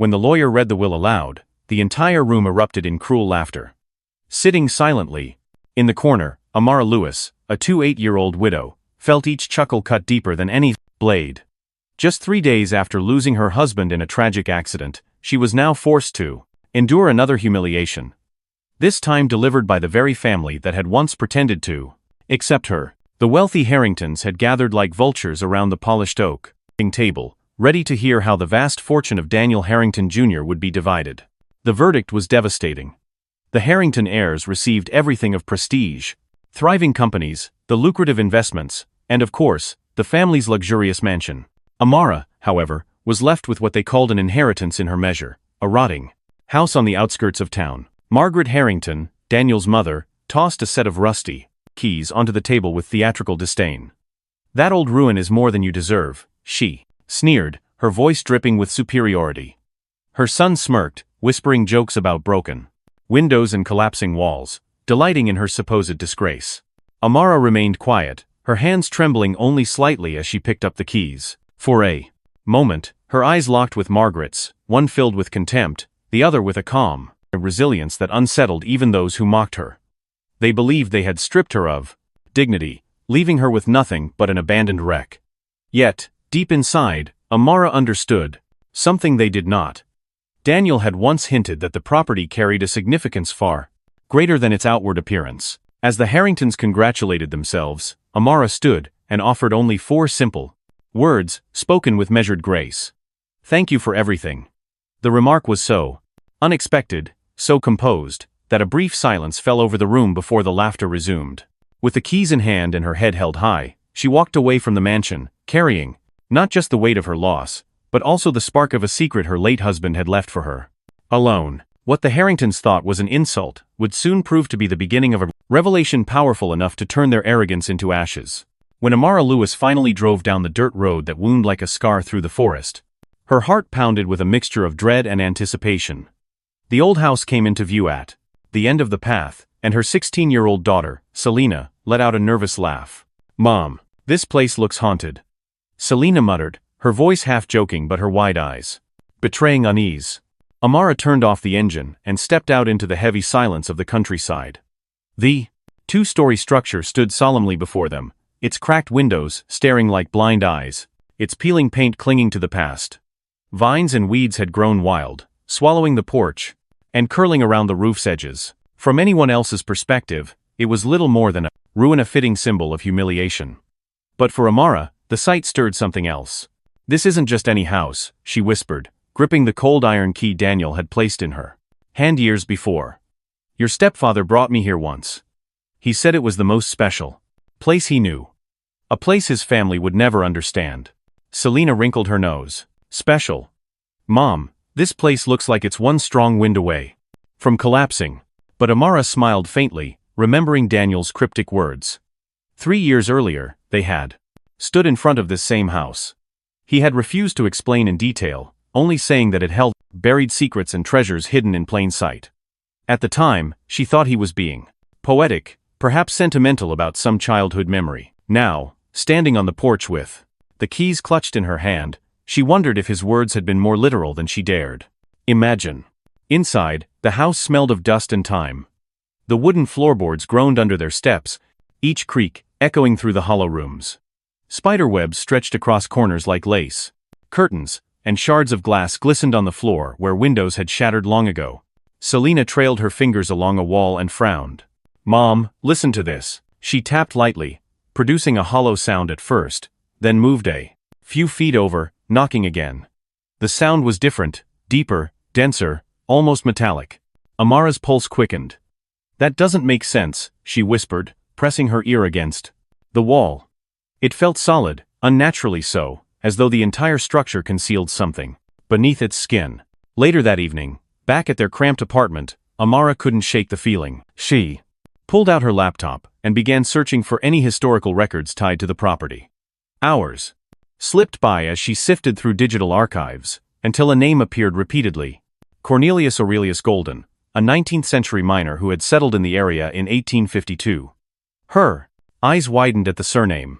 When the lawyer read the will aloud, the entire room erupted in cruel laughter. Sitting silently, in the corner, Amara Lewis, a 28-year-old widow, felt each chuckle cut deeper than any blade. Just 3 days after losing her husband in a tragic accident, she was now forced to endure another humiliation. This time delivered by the very family that had once pretended to accept her. The wealthy Harringtons had gathered like vultures around the polished oak table, ready to hear how the vast fortune of Daniel Harrington Jr. would be divided. The verdict was devastating. The Harrington heirs received everything of prestige, thriving companies, the lucrative investments, and of course, the family's luxurious mansion. Amara, however, was left with what they called an inheritance in her measure, a rotting house on the outskirts of town. Margaret Harrington, Daniel's mother, tossed a set of rusty keys onto the table with theatrical disdain. "That old ruin is more than you deserve," she sneered, her voice dripping with superiority. Her son smirked, whispering jokes about broken windows and collapsing walls, delighting in her supposed disgrace. Amara remained quiet, her hands trembling only slightly as she picked up the keys. For a moment, her eyes locked with Margaret's, one filled with contempt, the other with a calm resilience that unsettled even those who mocked her. They believed they had stripped her of dignity, leaving her with nothing but an abandoned wreck. Yet, deep inside, Amara understood something they did not. Daniel had once hinted that the property carried a significance far greater than its outward appearance. As the Harringtons congratulated themselves, Amara stood and offered only 4 simple words, spoken with measured grace. "Thank you for everything." The remark was so unexpected, so composed, that a brief silence fell over the room before the laughter resumed. With the keys in hand and her head held high, she walked away from the mansion, carrying not just the weight of her loss, but also the spark of a secret her late husband had left for her. Alone, what the Harringtons thought was an insult would soon prove to be the beginning of a revelation powerful enough to turn their arrogance into ashes. When Amara Lewis finally drove down the dirt road that wound like a scar through the forest, her heart pounded with a mixture of dread and anticipation. The old house came into view at the end of the path, and her 16-year-old daughter, Selena, let out a nervous laugh. "Mom, this place looks haunted," Selena muttered, her voice half joking but her wide eyes betraying unease. Amara turned off the engine and stepped out into the heavy silence of the countryside. The 2-story structure stood solemnly before them, its cracked windows staring like blind eyes, its peeling paint clinging to the past. Vines and weeds had grown wild, swallowing the porch and curling around the roof's edges. From anyone else's perspective, it was little more than a ruin, a fitting symbol of humiliation. But for Amara, the sight stirred something else. "This isn't just any house," she whispered, gripping the cold iron key Daniel had placed in her hand years before. "Your stepfather brought me here once. He said it was the most special place he knew. A place his family would never understand." Selena wrinkled her nose. "Special? Mom, this place looks like it's one strong wind away from collapsing." But Amara smiled faintly, remembering Daniel's cryptic words. 3 years earlier, they had stood in front of this same house. He had refused to explain in detail, only saying that it held buried secrets and treasures hidden in plain sight. At the time, she thought he was being poetic, perhaps sentimental about some childhood memory. Now, standing on the porch with the keys clutched in her hand, she wondered if his words had been more literal than she dared imagine. Inside, the house smelled of dust and time. The wooden floorboards groaned under their steps, each creak echoing through the hollow rooms. Spiderwebs stretched across corners like lace. Curtains and shards of glass glistened on the floor where windows had shattered long ago. Selena trailed her fingers along a wall and frowned. "Mom, listen to this." She tapped lightly, producing a hollow sound at first, then moved a few feet over, knocking again. The sound was different, deeper, denser, almost metallic. Amara's pulse quickened. "That doesn't make sense," she whispered, pressing her ear against the wall. It felt solid, unnaturally so, as though the entire structure concealed something beneath its skin. Later that evening, back at their cramped apartment, Amara couldn't shake the feeling. She pulled out her laptop and began searching for any historical records tied to the property. Hours slipped by as she sifted through digital archives, until a name appeared repeatedly. Cornelius Aurelius Golden, a 19th-century miner who had settled in the area in 1852. Her eyes widened at the surname.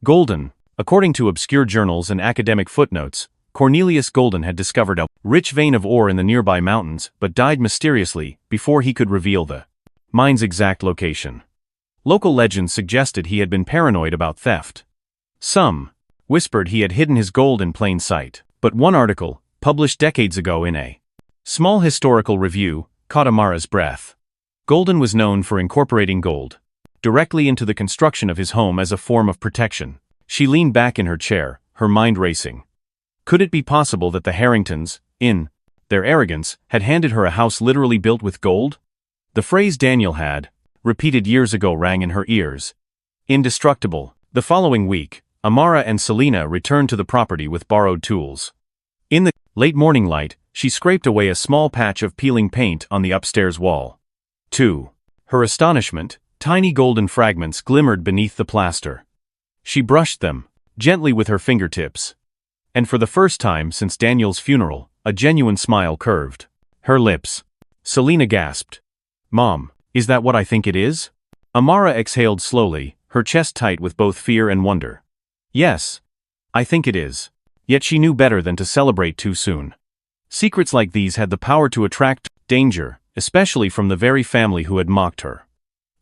Golden, according to obscure journals and academic footnotes, Cornelius Golden had discovered a rich vein of ore in the nearby mountains but died mysteriously before he could reveal the mine's exact location. Local legends suggested he had been paranoid about theft. Some whispered he had hidden his gold in plain sight, but one article, published decades ago in a small historical review, caught Amara's breath. Golden was known for incorporating gold directly into the construction of his home as a form of protection. She leaned back in her chair, her mind racing. Could it be possible that the Harringtons, in their arrogance, had handed her a house literally built with gold? The phrase Daniel had repeated years ago rang in her ears. Indestructible. The following week, Amara and Selina returned to the property with borrowed tools. In the late morning light, she scraped away a small patch of peeling paint on the upstairs wall. To her astonishment, tiny golden fragments glimmered beneath the plaster. She brushed them gently with her fingertips. And for the first time since Daniel's funeral, a genuine smile curved her lips. Selina gasped. "Mom, is that what I think it is?" Amara exhaled slowly, her chest tight with both fear and wonder. "Yes, I think it is." Yet she knew better than to celebrate too soon. Secrets like these had the power to attract danger, especially from the very family who had mocked her.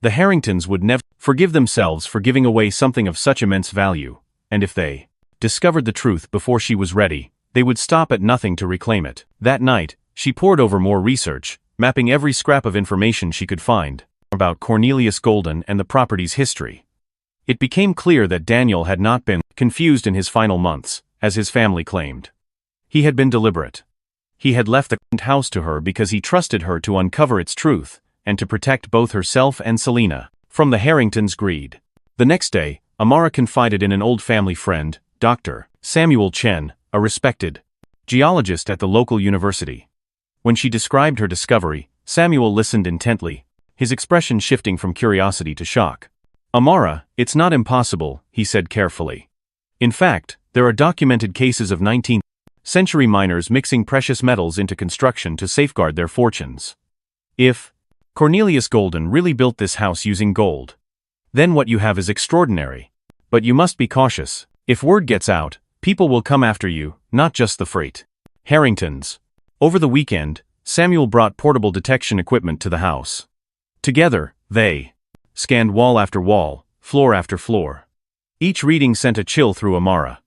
The Harringtons would never forgive themselves for giving away something of such immense value, and if they discovered the truth before she was ready, they would stop at nothing to reclaim it. That night, she pored over more research, mapping every scrap of information she could find about Cornelius Golden and the property's history. It became clear that Daniel had not been confused in his final months, as his family claimed. He had been deliberate. He had left the house to her because he trusted her to uncover its truth, and to protect both herself and Selina from the Harringtons' greed. The next day, Amara confided in an old family friend, Dr. Samuel Chen, a respected geologist at the local university. When she described her discovery, Samuel listened intently, his expression shifting from curiosity to shock. "Amara, it's not impossible," he said carefully. "In fact, there are documented cases of 19th-century miners mixing precious metals into construction to safeguard their fortunes. If Cornelius Golden really built this house using gold, then what you have is extraordinary. But you must be cautious. If word gets out, people will come after you, not just the freight Harringtons." Over the weekend, Samuel brought portable detection equipment to the house. Together, they scanned wall after wall, floor after floor. Each reading sent a chill through Amara.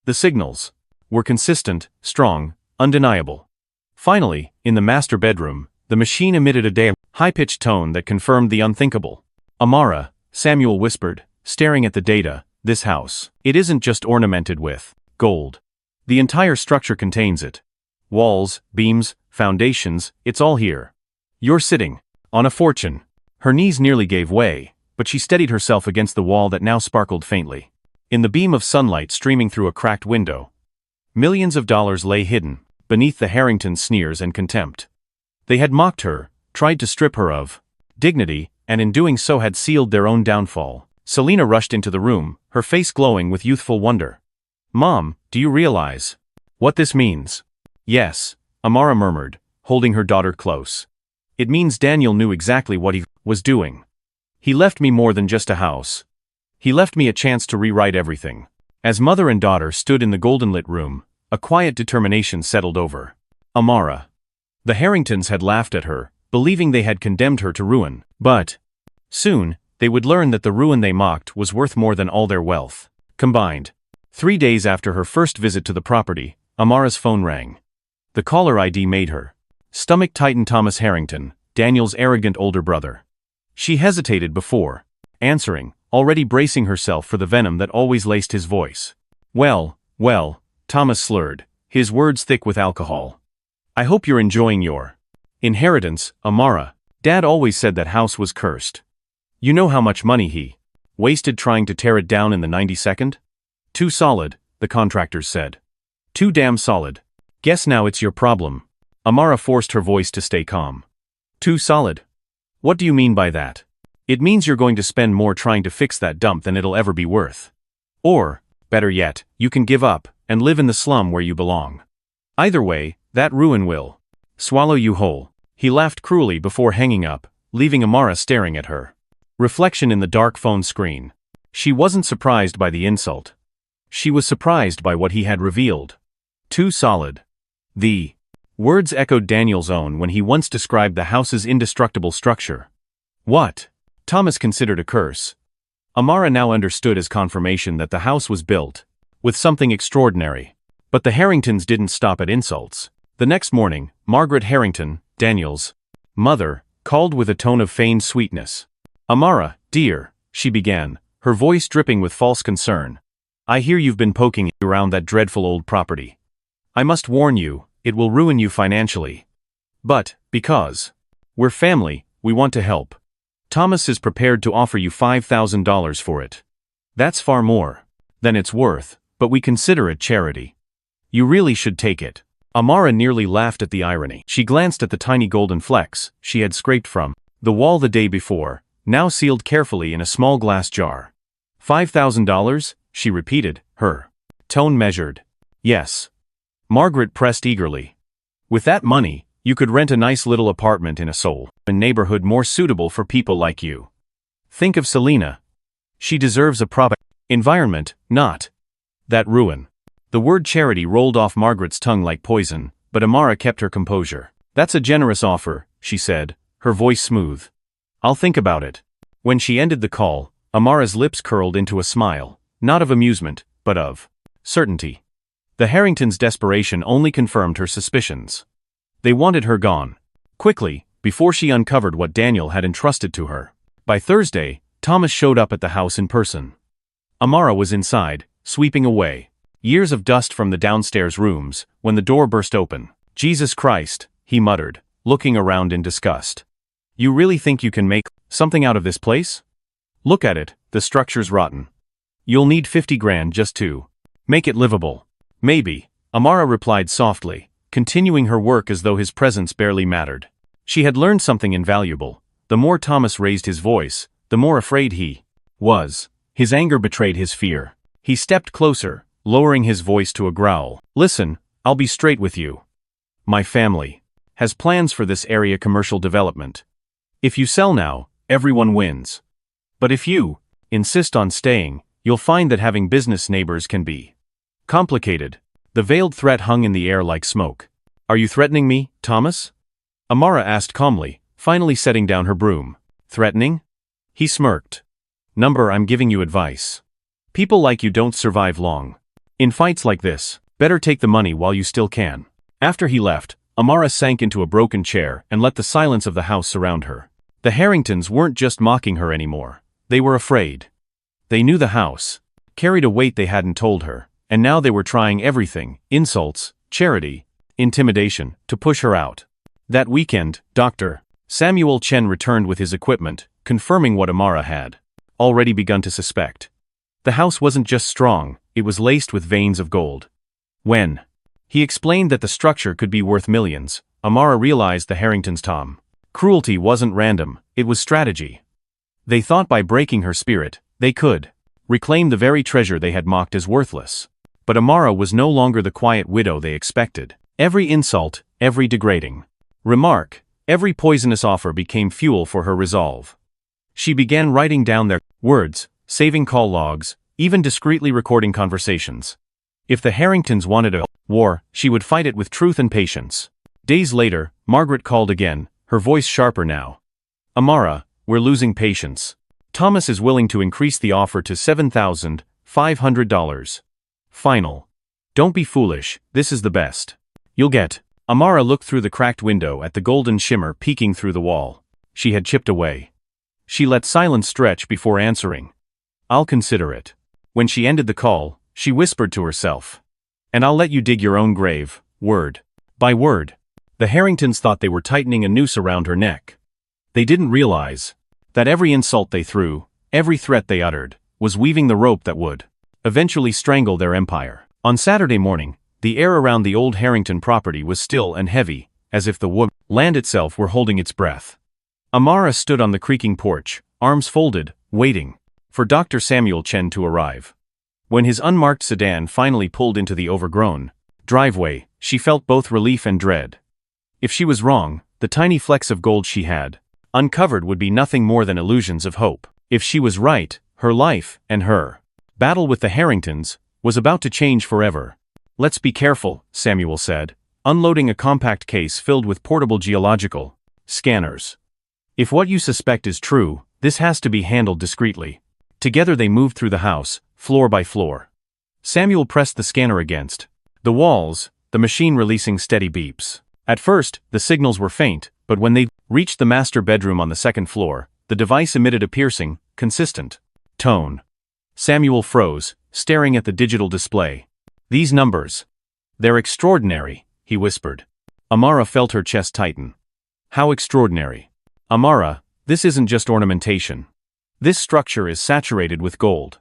The signals were consistent, strong, undeniable. Finally, in the master bedroom, the machine emitted a high-pitched tone that confirmed the unthinkable. "Amara," Samuel whispered, staring at the data, "this house, it isn't just ornamented with gold. The entire structure contains it. Walls, beams, foundations, it's all here. You're sitting on a fortune." Her knees nearly gave way, but she steadied herself against the wall that now sparkled faintly. In the beam of sunlight streaming through a cracked window, millions of dollars lay hidden beneath the Harrington sneers and contempt. They had mocked her, tried to strip her of dignity, and in doing so had sealed their own downfall. Selina rushed into the room, her face glowing with youthful wonder. "Mom, do you realize what this means?" "Yes," Amara murmured, holding her daughter close. "It means Daniel knew exactly what he was doing. He left me more than just a house. He left me a chance to rewrite everything." As mother and daughter stood in the golden-lit room, a quiet determination settled over Amara. The Harringtons had laughed at her, believing they had condemned her to ruin, but soon, they would learn that the ruin they mocked was worth more than all their wealth combined. 3 days after her first visit to the property, Amara's phone rang. The caller ID made her stomach tighten. Thomas Harrington, Daniel's arrogant older brother. She hesitated before answering, already bracing herself for the venom that always laced his voice. Well, Thomas slurred, his words thick with alcohol. "I hope you're enjoying your inheritance, Amara. Dad always said that house was cursed. You know how much money he wasted trying to tear it down in the 92nd? Too solid," the contractors said. "Too damn solid. Guess now it's your problem." Amara forced her voice to stay calm. "Too solid? What do you mean by that?" "It means you're going to spend more trying to fix that dump than it'll ever be worth. Or, better yet, you can give up and live in the slum where you belong. Either way, that ruin will swallow you whole." He laughed cruelly before hanging up, leaving Amara staring at her reflection in the dark phone screen. She wasn't surprised by the insult. She was surprised by what he had revealed. Too solid. The words echoed Daniel's own when he once described the house's indestructible structure. What? Thomas considered a curse. Amara now understood as confirmation that the house was built with something extraordinary. But the Harringtons didn't stop at insults. The next morning, Margaret Harrington, Daniel's mother, called with a tone of feigned sweetness. "Amara, dear," she began, her voice dripping with false concern. "I hear you've been poking around that dreadful old property. I must warn you, it will ruin you financially. But, because we're family, we want to help. Thomas is prepared to offer you $5,000 for it. That's far more than it's worth, but we consider it charity. You really should take it." Amara nearly laughed at the irony. She glanced at the tiny golden flecks she had scraped from the wall the day before, now sealed carefully in a small glass jar. $5,000? She repeated, her tone measured. "Yes." Margaret pressed eagerly. "With that money, you could rent a nice little apartment in a neighborhood more suitable for people like you. Think of Selena. She deserves a proper environment, not that ruin." The word charity rolled off Margaret's tongue like poison, but Amara kept her composure. "That's a generous offer," she said, her voice smooth. "I'll think about it." When she ended the call, Amara's lips curled into a smile, not of amusement, but of certainty. The Harringtons' desperation only confirmed her suspicions. They wanted her gone quickly, before she uncovered what Daniel had entrusted to her. By Thursday, Thomas showed up at the house in person. Amara was inside, sweeping away years of dust from the downstairs rooms, when the door burst open. "Jesus Christ," he muttered, looking around in disgust. "You really think you can make something out of this place? Look at it, the structure's rotten. You'll need 50 grand just to make it livable." "Maybe," Amara replied softly, continuing her work as though his presence barely mattered. She had learned something invaluable. The more Thomas raised his voice, the more afraid he was. His anger betrayed his fear. He stepped closer, lowering his voice to a growl. "Listen, I'll be straight with you. My family has plans for this area commercial development. If you sell now, everyone wins. But if you insist on staying, you'll find that having business neighbors can be complicated." The veiled threat hung in the air like smoke. "Are you threatening me, Thomas?" Amara asked calmly, finally setting down her broom. "Threatening?" He smirked. "I'm giving you advice. People like you don't survive long. In fights like this, better take the money while you still can." After he left, Amara sank into a broken chair and let the silence of the house surround her. The Harringtons weren't just mocking her anymore. They were afraid. They knew the house carried a weight they hadn't told her, and now they were trying everything, insults, charity, intimidation, to push her out. That weekend, Dr. Samuel Chen returned with his equipment, confirming what Amara had already begun to suspect. The house wasn't just strong, it was laced with veins of gold. When he explained that the structure could be worth millions, Amara realized the Harringtons' cruelty wasn't random, it was strategy. They thought by breaking her spirit, they could reclaim the very treasure they had mocked as worthless. But Amara was no longer the quiet widow they expected. Every insult, every degrading remark, every poisonous offer became fuel for her resolve. She began writing down their words, saving call logs, even discreetly recording conversations. If the Harringtons wanted a war, she would fight it with truth and patience. Days later, Margaret called again, her voice sharper now. "Amara, we're losing patience. Thomas is willing to increase the offer to $7,500. Final. Don't be foolish, this is the best you'll get." Amara looked through the cracked window at the golden shimmer peeking through the wall. She had chipped away. She let silence stretch before answering. "I'll consider it." When she ended the call, she whispered to herself. "And I'll let you dig your own grave, word by word." The Harringtons thought they were tightening a noose around her neck. They didn't realize that every insult they threw, every threat they uttered, was weaving the rope that would eventually strangle their empire. On Saturday morning, the air around the old Harrington property was still and heavy, as if the land itself were holding its breath. Amara stood on the creaking porch, arms folded, waiting for Dr. Samuel Chen to arrive. When his unmarked sedan finally pulled into the overgrown driveway, she felt both relief and dread. If she was wrong, the tiny flecks of gold she had uncovered would be nothing more than illusions of hope. If she was right, her life, and her battle with the Harringtons, was about to change forever. Let's be careful, Samuel said, unloading a compact case filled with portable geological scanners. If what you suspect is true, this has to be handled discreetly. Together they moved through the house, floor by floor. Samuel pressed the scanner against the walls, the machine releasing steady beeps. At first, the signals were faint, but when they reached the master bedroom on the second floor, the device emitted a piercing, consistent tone. Samuel froze, staring at the digital display. These numbers. They're extraordinary, he whispered. Amara felt her chest tighten. How extraordinary. Amara, this isn't just ornamentation. This structure is saturated with gold.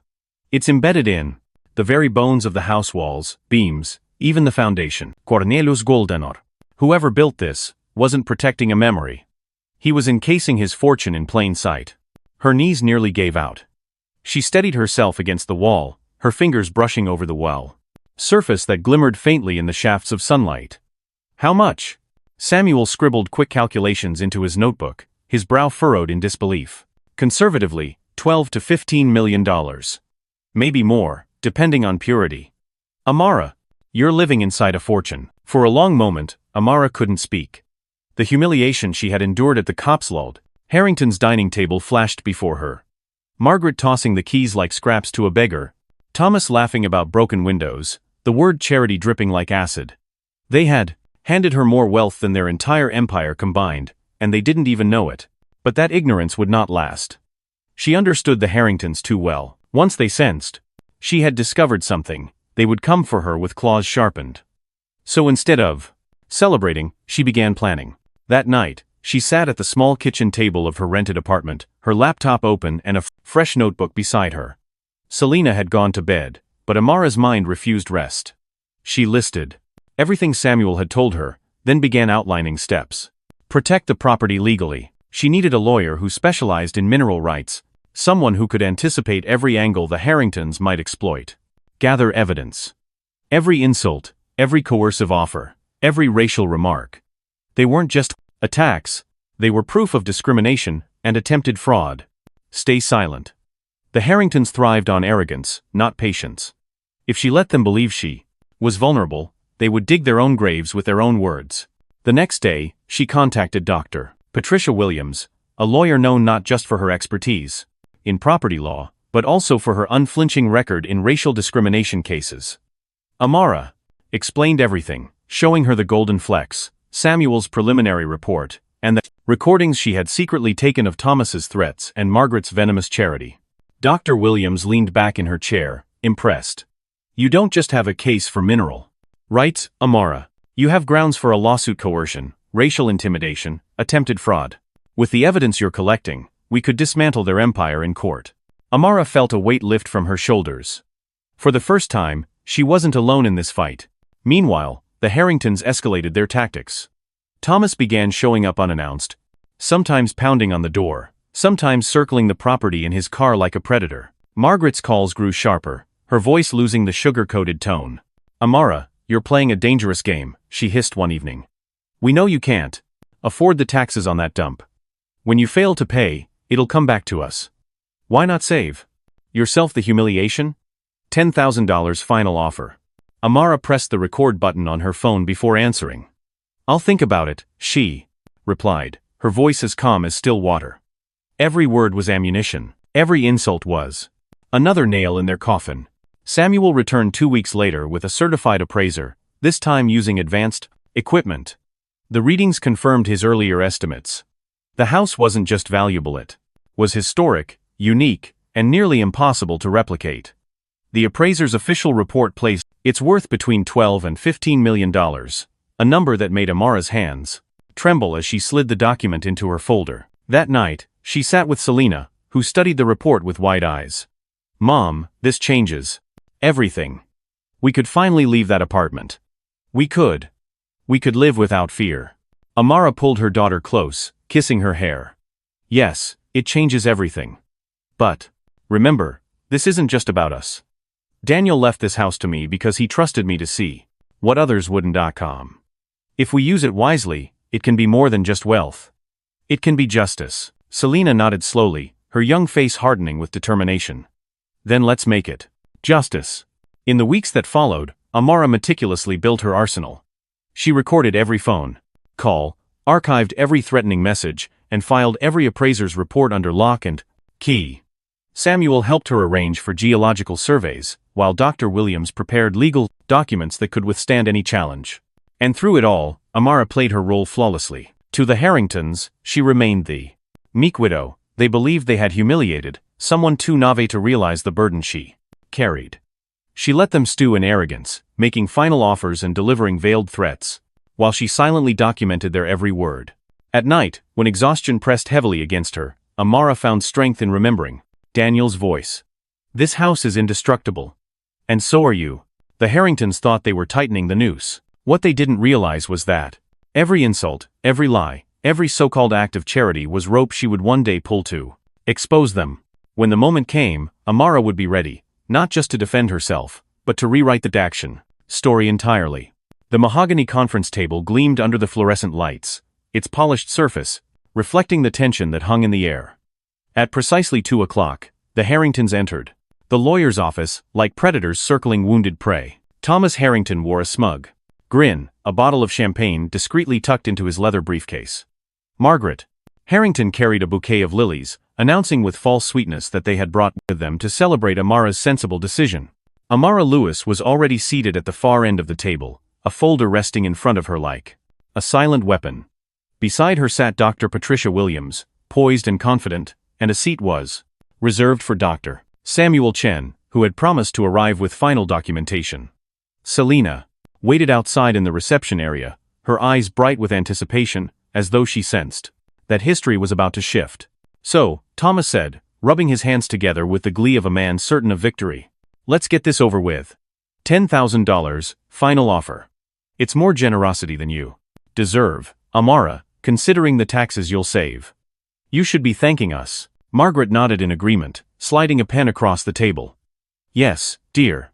It's embedded in the very bones of the house walls, beams, even the foundation. Cornelius Goldenor. Whoever built this wasn't protecting a memory. He was encasing his fortune in plain sight. Her knees nearly gave out. She steadied herself against the wall, her fingers brushing over the well surface that glimmered faintly in the shafts of sunlight. How much? Samuel scribbled quick calculations into his notebook, his brow furrowed in disbelief. Conservatively, $12 to $15 million. Maybe more, depending on purity. Amara, you're living inside a fortune. For a long moment, Amara couldn't speak. The humiliation she had endured at the Copslald Harrington's dining table flashed before her. Margaret tossing the keys like scraps to a beggar, Thomas laughing about broken windows, the word charity dripping like acid. They had handed her more wealth than their entire empire combined, and they didn't even know it. But that ignorance would not last. She understood the Harringtons too well. Once they sensed she had discovered something, they would come for her with claws sharpened. So instead of celebrating, she began planning. That night, she sat at the small kitchen table of her rented apartment, her laptop open and a fresh notebook beside her. Selina had gone to bed, but Amara's mind refused rest. She listed everything Samuel had told her, then began outlining steps. Protect the property legally. She needed a lawyer who specialized in mineral rights, someone who could anticipate every angle the Harringtons might exploit. Gather evidence. Every insult, every coercive offer, every racial remark. They weren't just attacks, they were proof of discrimination and attempted fraud. Stay silent. The Harringtons thrived on arrogance, not patience. If she let them believe she was vulnerable, they would dig their own graves with their own words. The next day, she contacted Dr. Patricia Williams, a lawyer known not just for her expertise in property law, but also for her unflinching record in racial discrimination cases. Amara explained everything, showing her the golden flecks, Samuel's preliminary report, and the recordings she had secretly taken of Thomas's threats and Margaret's venomous charity. Dr. Williams leaned back in her chair, impressed. You don't just have a case for mineral rights, Amara. You have grounds for a lawsuit: coercion, racial intimidation, attempted fraud. With the evidence you're collecting, we could dismantle their empire in court. Amara felt a weight lift from her shoulders. For the first time, she wasn't alone in this fight. Meanwhile, the Harringtons escalated their tactics. Thomas began showing up unannounced, sometimes pounding on the door, sometimes circling the property in his car like a predator. Margaret's calls grew sharper, her voice losing the sugar-coated tone. Amara, you're playing a dangerous game, she hissed one evening. We know you can't afford the taxes on that dump. When you fail to pay, it'll come back to us. Why not save yourself the humiliation? $10,000 final offer. Amara pressed the record button on her phone before answering. I'll think about it, she replied, her voice as calm as still water. Every word was ammunition. Every insult was another nail in their coffin. Samuel returned 2 weeks later with a certified appraiser, this time using advanced equipment. The readings confirmed his earlier estimates. The house wasn't just valuable, it was historic, unique, and nearly impossible to replicate. The appraiser's official report placed its worth between $12 and $15 million, a number that made Amara's hands tremble as she slid the document into her folder. That night, she sat with Selina, who studied the report with wide eyes. Mom, this changes everything. We could finally leave that apartment. We could live without fear. Amara pulled her daughter close, kissing her hair. Yes, it changes everything. But remember, this isn't just about us. Daniel left this house to me because he trusted me to see what others wouldn't. If we use it wisely, it can be more than just wealth. It can be justice. Selina nodded slowly, her young face hardening with determination. Then let's make it justice. In the weeks that followed, Amara meticulously built her arsenal. She recorded every phone call, archived every threatening message, and filed every appraiser's report under lock and key. Samuel helped her arrange for geological surveys, while Dr. Williams prepared legal documents that could withstand any challenge. And through it all, Amara played her role flawlessly. To the Harringtons, she remained the meek widow they believed they had humiliated, someone too naive to realize the burden she carried. She let them stew in arrogance, making final offers and delivering veiled threats, while she silently documented their every word. At night, when exhaustion pressed heavily against her, Amara found strength in remembering Daniel's voice. "This house is indestructible. And so are you." The Harringtons thought they were tightening the noose. What they didn't realize was that every insult, every lie, every so-called act of charity was rope she would one day pull to expose them. When the moment came, Amara would be ready, not just to defend herself, but to rewrite the action story entirely. The mahogany conference table gleamed under the fluorescent lights, its polished surface reflecting the tension that hung in the air. At precisely 2 o'clock, the Harringtons entered the lawyer's office, like predators circling wounded prey. Thomas Harrington wore a smug grin, a bottle of champagne discreetly tucked into his leather briefcase. Margaret Harrington carried a bouquet of lilies, announcing with false sweetness that they had brought with them to celebrate Amara's sensible decision. Amara Lewis was already seated at the far end of the table, a folder resting in front of her like a silent weapon. Beside her sat Dr. Patricia Williams, poised and confident, and a seat was reserved for Dr. Samuel Chen, who had promised to arrive with final documentation. Selina waited outside in the reception area, her eyes bright with anticipation, as though she sensed that history was about to shift. "So," Thomas said, rubbing his hands together with the glee of a man certain of victory, "let's get this over with. $10,000, final offer. It's more generosity than you deserve, Amara, considering the taxes you'll save. You should be thanking us." Margaret nodded in agreement, sliding a pen across the table. "Yes, dear.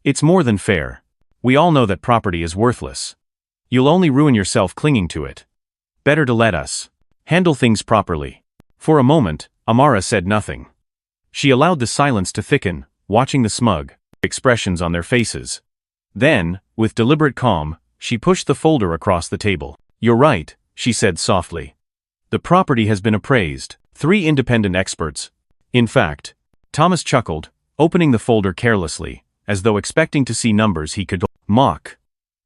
It's more than fair. We all know that property is worthless. You'll only ruin yourself clinging to it. Better to let us handle things properly." For a moment, Amara said nothing. She allowed the silence to thicken, watching the smug expressions on their faces. Then, with deliberate calm, she pushed the folder across the table. "You're right," she said softly. "The property has been appraised. 3 independent experts. In fact," Thomas chuckled, opening the folder carelessly, as though expecting to see numbers he could mock.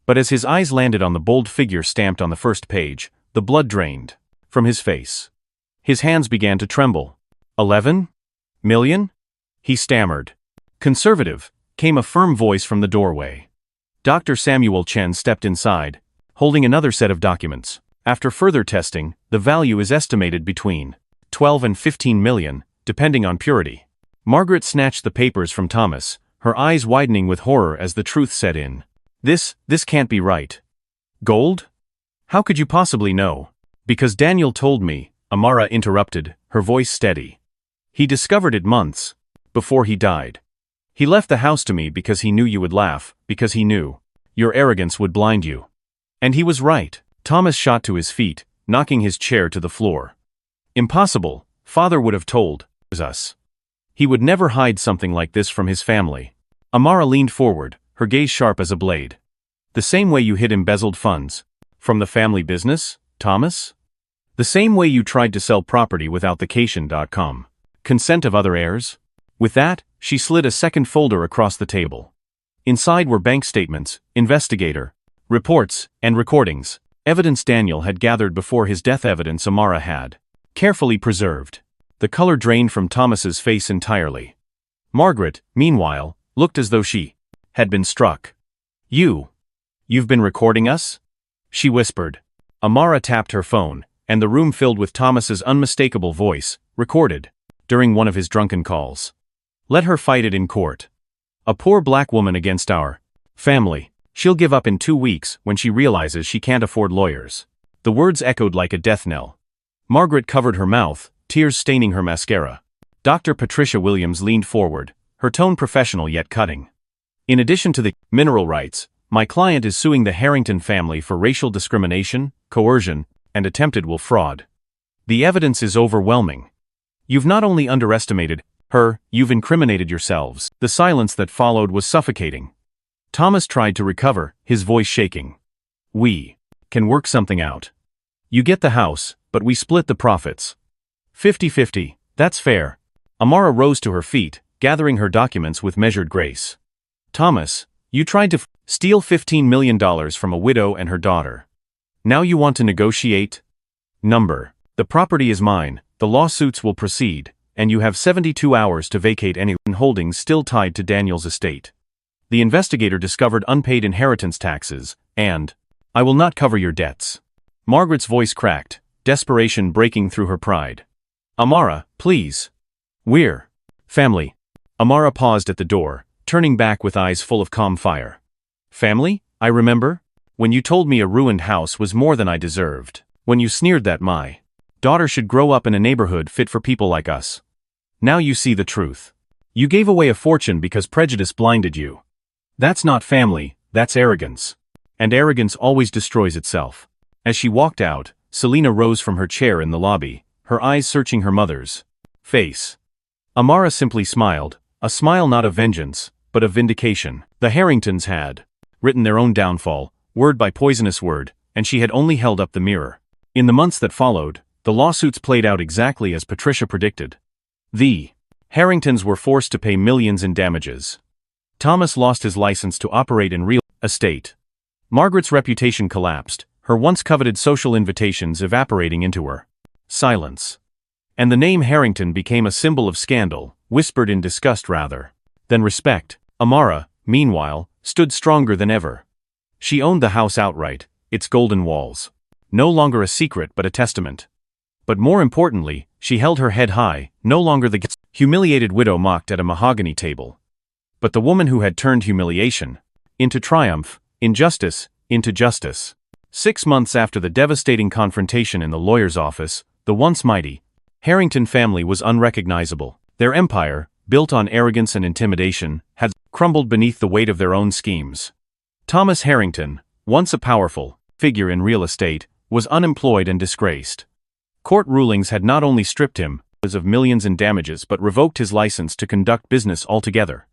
But as his eyes landed on the bold figure stamped on the first page, the blood drained from his face. His hands began to tremble. 11 million? He stammered. "Conservative," came a firm voice from the doorway. Dr. Samuel Chen stepped inside, holding another set of documents. "After further testing, the value is estimated between 12 and 15 million, depending on purity." Margaret snatched the papers from Thomas, her eyes widening with horror as the truth set in. This can't be right. Gold? How could you possibly know?" "Because Daniel told me," Amara interrupted, her voice steady. "He discovered it months before he died. He left the house to me because he knew you would laugh, because he knew your arrogance would blind you. And he was right." Thomas shot to his feet, knocking his chair to the floor. "Impossible. Father would have told us. He would never hide something like this from his family." Amara leaned forward, her gaze sharp as a blade. "The same way you hid embezzled funds from the family business, Thomas? The same way you tried to sell property without the Cation.com consent of other heirs?" With that, she slid a second folder across the table. Inside were bank statements, investigator reports, and recordings, evidence Daniel had gathered before his death, evidence Amara had carefully preserved. The color drained from Thomas's face entirely. Margaret, meanwhile, looked as though she had been struck. You've been recording us?" she whispered. Amara tapped her phone, and the room filled with Thomas's unmistakable voice, recorded during one of his drunken calls. "Let her fight it in court. A poor black woman against our family. She'll give up in 2 weeks when she realizes she can't afford lawyers." The words echoed like a death knell. Margaret covered her mouth, tears staining her mascara. Dr. Patricia Williams leaned forward, her tone professional yet cutting. "In addition to the mineral rights, my client is suing the Harrington family for racial discrimination, coercion, and attempted will fraud. The evidence is overwhelming. You've not only underestimated her, you've incriminated yourselves." The silence that followed was suffocating. Thomas tried to recover, his voice shaking. We can work something out. You get the house, but we split the profits. 50-50, that's fair. Amara rose to her feet, gathering her documents with measured grace. Thomas, you tried to steal $15 million from a widow and her daughter. Now you want to negotiate? The property is mine, the lawsuits will proceed, and you have 72 hours to vacate any holdings still tied to Daniel's estate. The investigator discovered unpaid inheritance taxes, and I will not cover your debts. Margaret's voice cracked, desperation breaking through her pride. Amara, please. We're family. Amara paused at the door, turning back with eyes full of calm fire. Family? I remember? When you told me a ruined house was more than I deserved. When you sneered that my daughter should grow up in a neighborhood fit for people like us. Now you see the truth. You gave away a fortune because prejudice blinded you. That's not family, that's arrogance. And arrogance always destroys itself. As she walked out, Selina rose from her chair in the lobby, her eyes searching her mother's face. Amara simply smiled, a smile not of vengeance, but of vindication. The Harringtons had written their own downfall, word by poisonous word, and she had only held up the mirror. In the months that followed, the lawsuits played out exactly as Patricia predicted. The Harringtons were forced to pay millions in damages. Thomas lost his license to operate in real estate. Margaret's reputation collapsed, her once coveted social invitations evaporating into her silence. And the name Harrington became a symbol of scandal, whispered in disgust rather than respect. Amara, meanwhile, stood stronger than ever. She owned the house outright, its golden walls. No longer a secret but a testament. But more importantly, she held her head high, no longer the humiliated widow mocked at a mahogany table. But the woman who had turned humiliation into triumph, injustice into justice. 6 months after the devastating confrontation in the lawyer's office, the once mighty Harrington family was unrecognizable. Their empire, built on arrogance and intimidation, had crumbled beneath the weight of their own schemes. Thomas Harrington, once a powerful figure in real estate, was unemployed and disgraced. Court rulings had not only stripped him of millions in damages but revoked his license to conduct business altogether.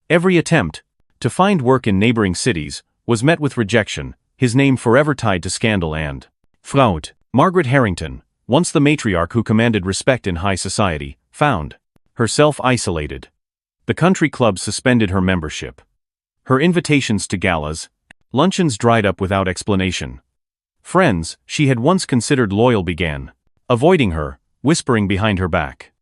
Every attempt to find work in neighboring cities was met with rejection, his name forever tied to scandal and fraud. Margaret Harrington, once the matriarch who commanded respect in high society, found herself isolated. The country clubs suspended her membership. Her invitations to galas, luncheons dried up without explanation. Friends she had once considered loyal began avoiding her, whispering behind her back.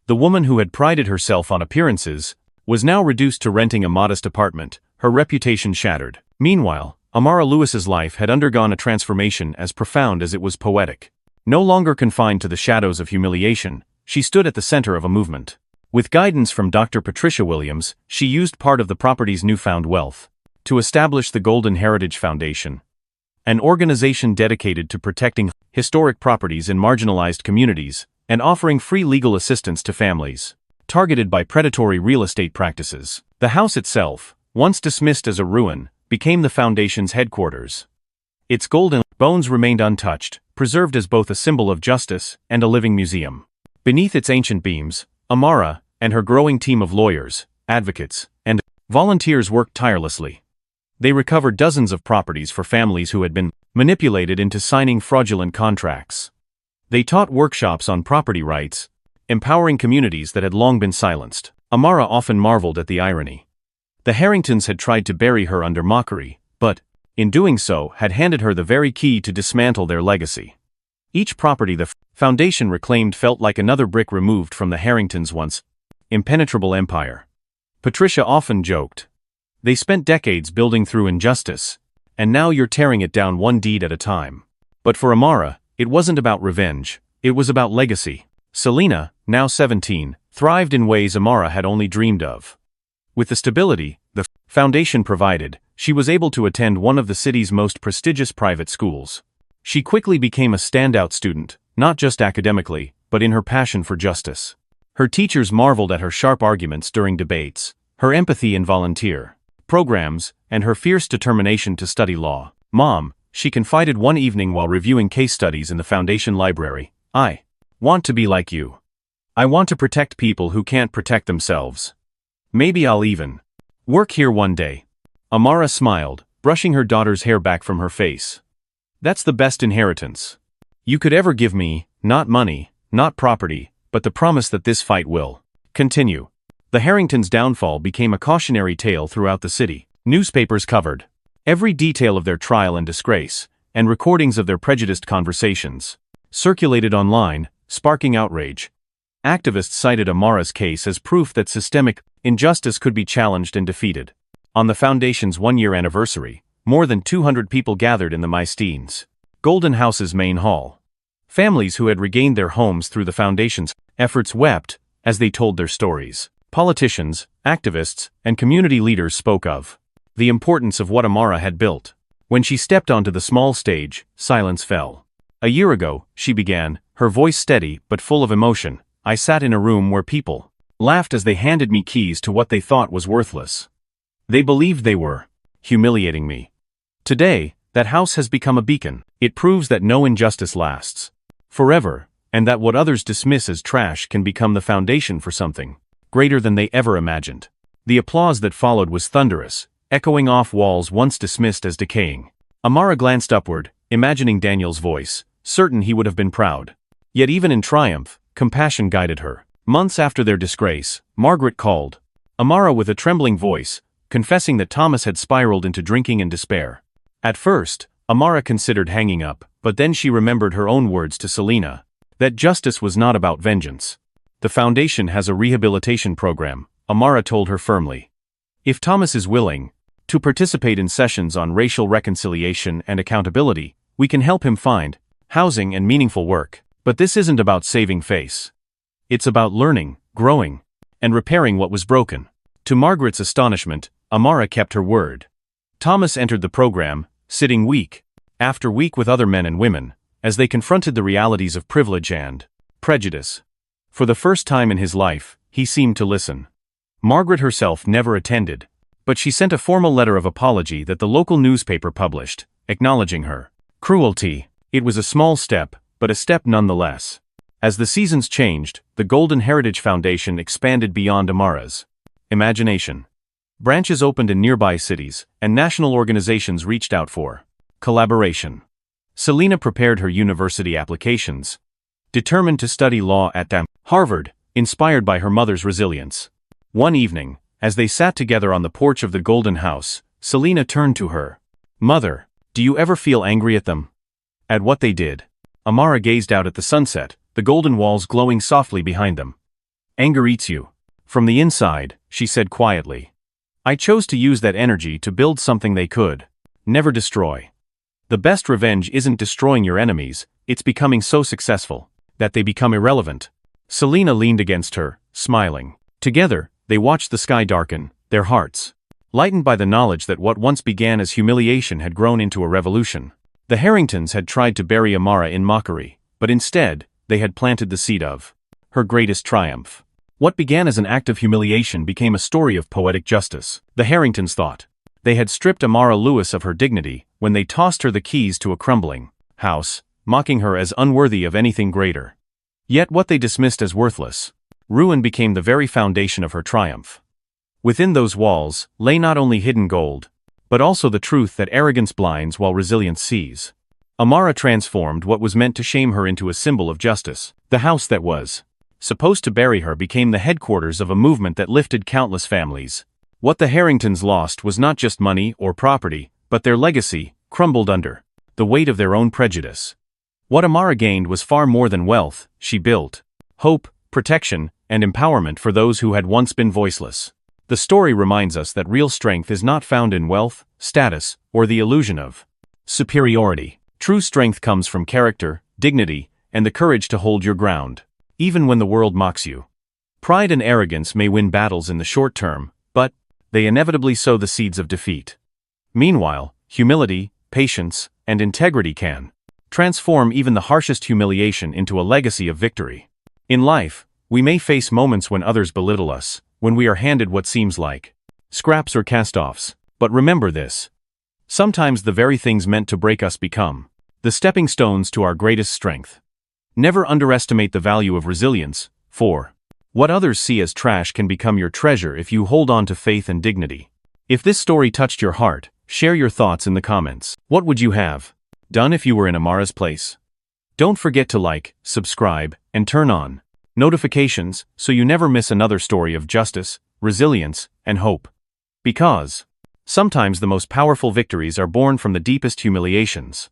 The woman who had prided herself on appearances was now reduced to renting a modest apartment, her reputation shattered. Meanwhile, Amara Lewis's life had undergone a transformation as profound as it was poetic. No longer confined to the shadows of humiliation, she stood at the center of a movement. With guidance from Dr. Patricia Williams, she used part of the property's newfound wealth to establish the Golden Heritage Foundation, an organization dedicated to protecting historic properties in marginalized communities and offering free legal assistance to families targeted by predatory real estate practices. The house itself, once dismissed as a ruin, became the foundation's headquarters. Its golden bones remained untouched, preserved as both a symbol of justice and a living museum. Beneath its ancient beams, Amara and her growing team of lawyers, advocates, and volunteers worked tirelessly. They recovered dozens of properties for families who had been manipulated into signing fraudulent contracts. They taught workshops on property rights, empowering communities that had long been silenced. Amara often marveled at the irony. The Harringtons had tried to bury her under mockery, but, in doing so, had handed her the very key to dismantle their legacy. Each property the foundation reclaimed felt like another brick removed from the Harringtons' once impenetrable empire. Patricia often joked, "They spent decades building through injustice, and now you're tearing it down one deed at a time." But for Amara, it wasn't about revenge, it was about legacy. Selina, now 17, thrived in ways Amara had only dreamed of. With the stability the foundation provided, she was able to attend one of the city's most prestigious private schools. She quickly became a standout student, not just academically, but in her passion for justice. Her teachers marveled at her sharp arguments during debates, her empathy in volunteer programs, and her fierce determination to study law. "Mom," she confided one evening while reviewing case studies in the foundation library, "I want to be like you. I want to protect people who can't protect themselves. Maybe I'll even work here one day." Amara smiled, brushing her daughter's hair back from her face. That's the best inheritance you could ever give me, not money, not property, but the promise that this fight will continue. The Harringtons' downfall became a cautionary tale throughout the city. Newspapers covered every detail of their trial and disgrace, and recordings of their prejudiced conversations circulated online, sparking outrage. Activists cited Amara's case as proof that systemic injustice could be challenged and defeated. On the Foundation's one-year anniversary, more than 200 people gathered in the Mystein's Golden House's main hall. Families who had regained their homes through the Foundation's efforts wept as they told their stories. Politicians, activists, and community leaders spoke of the importance of what Amara had built. When she stepped onto the small stage, silence fell. A year ago, she began, her voice steady but full of emotion. I sat in a room where people laughed as they handed me keys to what they thought was worthless. They believed they were humiliating me. Today, that house has become a beacon. It proves that no injustice lasts forever, and that what others dismiss as trash can become the foundation for something greater than they ever imagined. The applause that followed was thunderous, echoing off walls once dismissed as decaying. Amara glanced upward, imagining Daniel's voice, certain he would have been proud. Yet even in triumph, compassion guided her. Months after their disgrace, Margaret called Amara with a trembling voice, confessing that Thomas had spiraled into drinking and despair. At first, Amara considered hanging up, but then she remembered her own words to Selena, that justice was not about vengeance. The Foundation has a rehabilitation program, Amara told her firmly. If Thomas is willing to participate in sessions on racial reconciliation and accountability, we can help him find housing and meaningful work. But this isn't about saving face. It's about learning, growing, and repairing what was broken. To Margaret's astonishment, Amara kept her word. Thomas entered the program, sitting week after week with other men and women, as they confronted the realities of privilege and prejudice. For the first time in his life, he seemed to listen. Margaret herself never attended, but she sent a formal letter of apology that the local newspaper published, acknowledging her cruelty. It was a small step, but a step nonetheless. As the seasons changed, the Golden Heritage Foundation expanded beyond Amara's imagination. Branches opened in nearby cities, and national organizations reached out for collaboration. Selena prepared her university applications, determined to study law at Harvard, inspired by her mother's resilience. One evening, as they sat together on the porch of the Golden House, Selena turned to her. "Mother, do you ever feel angry at them? At what they did?" Amara gazed out at the sunset, the golden walls glowing softly behind them. "Anger eats you from the inside," she said quietly. "I chose to use that energy to build something they could never destroy. The best revenge isn't destroying your enemies, it's becoming so successful that they become irrelevant." Selena leaned against her, smiling. Together, they watched the sky darken, their hearts lightened by the knowledge that what once began as humiliation had grown into a revolution. The Harringtons had tried to bury Amara in mockery, but instead, they had planted the seed of her greatest triumph. What began as an act of humiliation became a story of poetic justice. The Harringtons thought they had stripped Amara Lewis of her dignity when they tossed her the keys to a crumbling house, mocking her as unworthy of anything greater. Yet what they dismissed as worthless, ruin became the very foundation of her triumph. Within those walls lay not only hidden gold, but also the truth that arrogance blinds while resilience sees. Amara transformed what was meant to shame her into a symbol of justice. The house that was supposed to bury her became the headquarters of a movement that lifted countless families. What the Harringtons lost was not just money or property, but their legacy, crumbled under the weight of their own prejudice. What Amara gained was far more than wealth. She built hope, protection, and empowerment for those who had once been voiceless. The story reminds us that real strength is not found in wealth, status, or the illusion of superiority. True strength comes from character, dignity, and the courage to hold your ground, even when the world mocks you. Pride and arrogance may win battles in the short term, but they inevitably sow the seeds of defeat. Meanwhile, humility, patience, and integrity can transform even the harshest humiliation into a legacy of victory. In life, we may face moments when others belittle us, when we are handed what seems like scraps or cast-offs, but remember this: sometimes the very things meant to break us become the stepping stones to our greatest strength. Never underestimate the value of resilience, for what others see as trash can become your treasure if you hold on to faith and dignity. If this story touched your heart, share your thoughts in the comments. What would you have done if you were in Amara's place? Don't forget to like, subscribe, and turn on notifications so you never miss another story of justice, resilience, and hope. Because sometimes the most powerful victories are born from the deepest humiliations.